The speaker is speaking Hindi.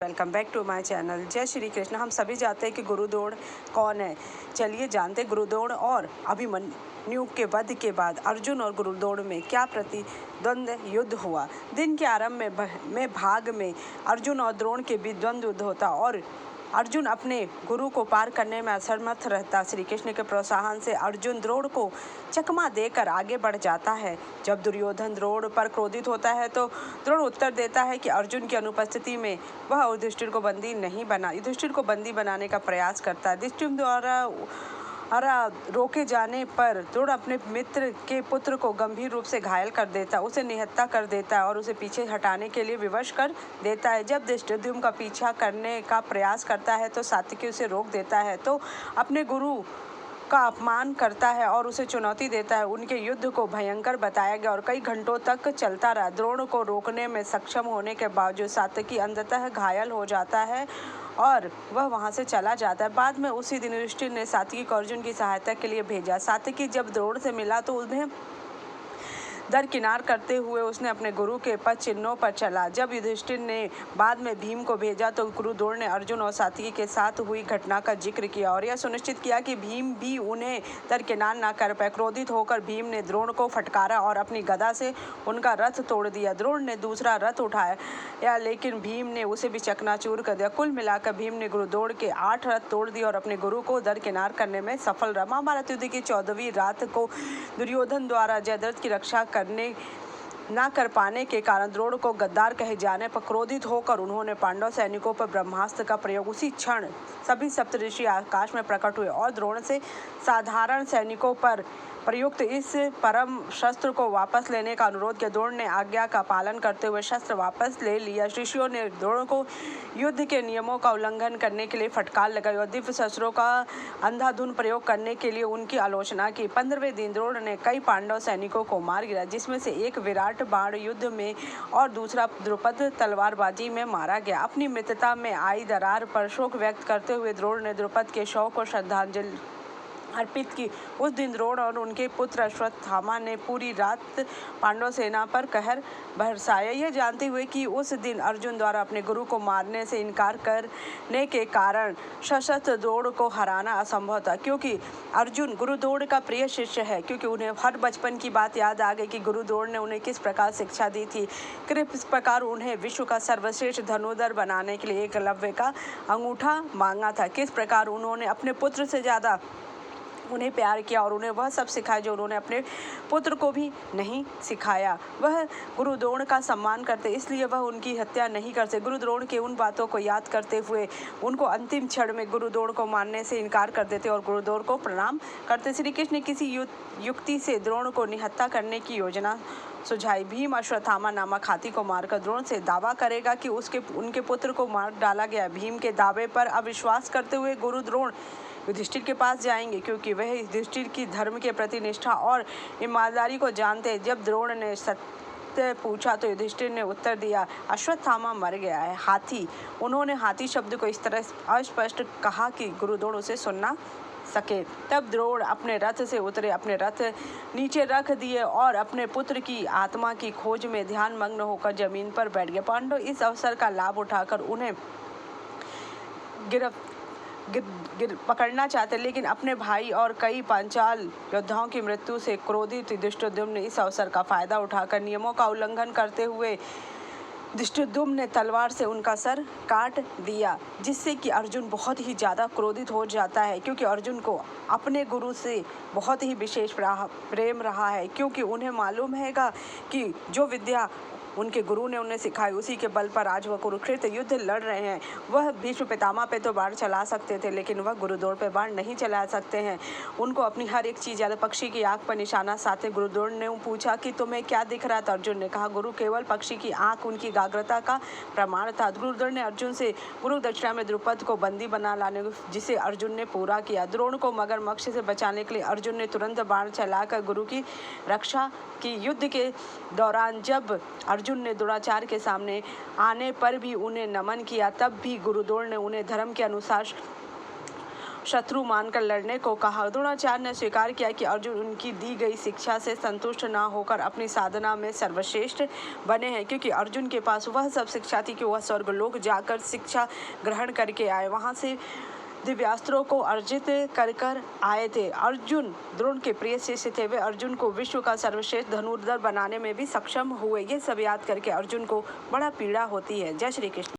Welcome back to my channel. जय श्री कृष्ण। हम सभी जानते हैं कि गुरुद्रोण कौन है। चलिए जानते हैं गुरुद्रोण और अभिमन्यु के वध के बाद अर्जुन और गुरुद्रोण में क्या प्रतिद्वंद युद्ध हुआ। दिन के आरंभ में भाग में अर्जुन और द्रोण के बीच द्वंद्व युद्ध होता और अर्जुन अपने गुरु को पार करने में असमर्थ रहता। श्री कृष्ण के प्रोत्साहन से अर्जुन द्रोण को चकमा देकर आगे बढ़ जाता है। जब दुर्योधन द्रोण पर क्रोधित होता है तो द्रोण उत्तर देता है कि अर्जुन की अनुपस्थिति में वह युधिष्ठिर को बंदी बनाने का प्रयास करता है। युधिष्ठिर द्वारा रोके जाने पर द्रोण अपने मित्र के पुत्र को गंभीर रूप से घायल कर देता है, उसे निहत्था कर देता है और उसे पीछे हटाने के लिए विवश कर देता है। जब धृष्टद्युम्न का पीछा करने का प्रयास करता है तो सात्विकी उसे रोक देता है तो अपने गुरु का अपमान करता है और उसे चुनौती देता है। उनके युद्ध को भयंकर बताया गया और कई घंटों तक चलता रहा। द्रोण को रोकने में सक्षम होने के बावजूद सात्विकी अंततः घायल हो जाता है और वह वहां से चला जाता है। बाद में उसी दिन युधिष्ठिर ने सात्विकी को अर्जुन की सहायता के लिए भेजा। सात्विकी जब द्रोण से मिला तो उन्हें दरकिनार करते हुए उसने अपने गुरु के पद चिन्हों पर चला। जब युधिष्ठिर ने बाद में भीम को भेजा तो गुरु द्रोण ने अर्जुन और सात्विकी के साथ हुई घटना का जिक्र किया और यह सुनिश्चित किया कि भीम भी उन्हें दरकिनार न कर पाए। क्रोधित होकर भीम ने द्रोण को फटकारा और अपनी गदा से उनका रथ तोड़ दिया। द्रोण ने दूसरा रथ उठाया लेकिन भीम ने उसे भी चकनाचूर कर दिया। कुल मिलाकर भीम ने गुरु द्रोण के 8 रथ तोड़ दिए और अपने गुरु को दरकिनार करने में सफल रहा। महाभारत युद्ध की 14वीं रात को दुर्योधन द्वारा जयद्रथ की रक्षा करने न कर पाने के कारण द्रोण को गद्दार कहे जाने पर क्रोधित होकर उन्होंने पांडव सैनिकों पर ब्रह्मास्त्र का प्रयोग। उसी क्षण सभी सप्तऋषि आकाश में प्रकट हुए और द्रोण से साधारण सैनिकों पर प्रयुक्त इस परम शस्त्र को वापस लेने का अनुरोध किया। द्रोण ने आज्ञा का पालन करते हुए शस्त्र वापस ले लिया। ऋषियों ने द्रोण को युद्ध के नियमों का उल्लंघन करने के लिए फटकार लगाई और दिव्य शस्त्रों का अंधाधुंध प्रयोग करने के लिए उनकी आलोचना की। 15वें दिन द्रोण ने कई पांडव सैनिकों को मार गिराया, जिसमें से एक विराट बाण युद्ध में और दूसरा द्रुपद तलवारबाजी में मारा गया। अपनी मित्रता में आई दरार पर शोक व्यक्त करते हुए द्रोण ने द्रुपद के शव को श्रद्धांजलि अर्पित की। उस दिन द्रोण और उनके पुत्र अश्वत्थामा ने पूरी रात पांडव सेना पर कहर बरसाया, यह जानते हुए कि उस दिन अर्जुन द्वारा अपने गुरु को मारने से इनकार करने के कारण सशस्त्र द्रोण को हराना असंभव था। क्योंकि अर्जुन गुरु द्रोण का प्रिय शिष्य है, क्योंकि उन्हें हर बचपन की बात याद आ गई कि गुरु द्रोण ने उन्हें किस प्रकार शिक्षा दी थी, किस प्रकार उन्हें विश्व का सर्वश्रेष्ठ धनुर्धर बनाने के लिए एकलव्य का अंगूठा मांगा था, किस प्रकार उन्होंने अपने पुत्र से ज़्यादा उन्हें प्यार किया और उन्हें वह सब सिखाया जो उन्होंने अपने पुत्र को भी नहीं सिखाया। वह गुरु द्रोण का सम्मान करते, इसलिए वह उनकी हत्या नहीं करते। गुरु द्रोण के उन बातों को याद करते हुए उनको अंतिम क्षण में गुरु द्रोण को मारने से इनकार कर देते और गुरु द्रोण को प्रणाम करते। श्री कृष्ण ने किसी युक्ति से द्रोण को निहत्था करने की योजना सुझाई। भीम अश्वत्थामा नामक हाथी को मारकर द्रोण से दावा करेगा कि उनके पुत्र को मार डाला गया। भीम के दावे पर अविश्वास करते हुए गुरु द्रोण युधिष्ठिर के पास जाएंगे, क्योंकि वह युधिष्ठिर की धर्म के प्रति निष्ठा और ईमानदारी को जानते हैं। जब द्रोण ने सत्य पूछा तो युधिष्ठिर ने उत्तर दिया, अश्वत्थामा मर गया है, हाथी। उन्होंने हाथी शब्द को इस तरह अस्पष्ट कहा कि गुरु द्रोण उसे सुनना सके। तब द्रोण अपने रथ से उतरे, अपने रथ नीचे रख दिए और अपने पुत्र की आत्मा की खोज में ध्यान मग्न होकर जमीन पर बैठ गए। पांडव इस अवसर का लाभ उठाकर उन्हें पकड़ना चाहते, लेकिन अपने भाई और कई पांचाल योद्धाओं की मृत्यु से क्रोधित धृष्टद्युम्न ने इस अवसर का फायदा उठाकर नियमों का उल्लंघन करते हुए धृष्टद्युम्न ने तलवार से उनका सर काट दिया, जिससे कि अर्जुन बहुत ही ज़्यादा क्रोधित हो जाता है, क्योंकि अर्जुन को अपने गुरु से बहुत ही विशेष प्रेम रहा है, क्योंकि उन्हें मालूम हैगा कि जो विद्या उनके गुरु ने उन्हें सिखाई उसी के बल पर आज वह कुरुक्षेत्र युद्ध लड़ रहे हैं। वह भीष्म पितामह पे तो बाण चला सकते थे, लेकिन वह गुरु द्रोण पे बाण नहीं चला सकते हैं। उनको अपनी हर एक चीज़ याद। पक्षी की आंख पर निशाना साधे गुरु द्रोण ने पूछा कि तुम्हें क्या दिख रहा था। अर्जुन ने कहा, गुरु केवल पक्षी की आंख उनकी एकाग्रता का प्रमाण था। गुरु द्रोण ने अर्जुन से गुरु दक्षिणा में द्रुपद को बंदी बना लाने जिसे अर्जुन ने पूरा किया। द्रोण को मगरमच्छ से बचाने के लिए अर्जुन ने तुरंत बाण चलाकर गुरु की रक्षा की। युद्ध के दौरान जब अर्जुन ने द्रोणाचार्य के सामने आने पर भी उन्हें नमन किया, तब भी गुरु द्रोण ने उन्हें धर्म के अनुसार शत्रु मानकर लड़ने को कहा। द्रोणाचार्य ने स्वीकार किया कि अर्जुन उनकी दी गई शिक्षा से संतुष्ट न होकर अपनी साधना में सर्वश्रेष्ठ बने हैं, क्योंकि अर्जुन के पास वह सब शिक्षा थी कि वह स्वर्गलोक जाकर शिक्षा ग्रहण करके आए, वहां से दिव्यास्त्रों को अर्जित कर आए थे। अर्जुन द्रोण के प्रिय शिष्य थे। वे अर्जुन को विश्व का सर्वश्रेष्ठ धनुर्धर बनाने में भी सक्षम हुए। ये सब याद करके अर्जुन को बड़ा पीड़ा होती है। जय श्री कृष्ण।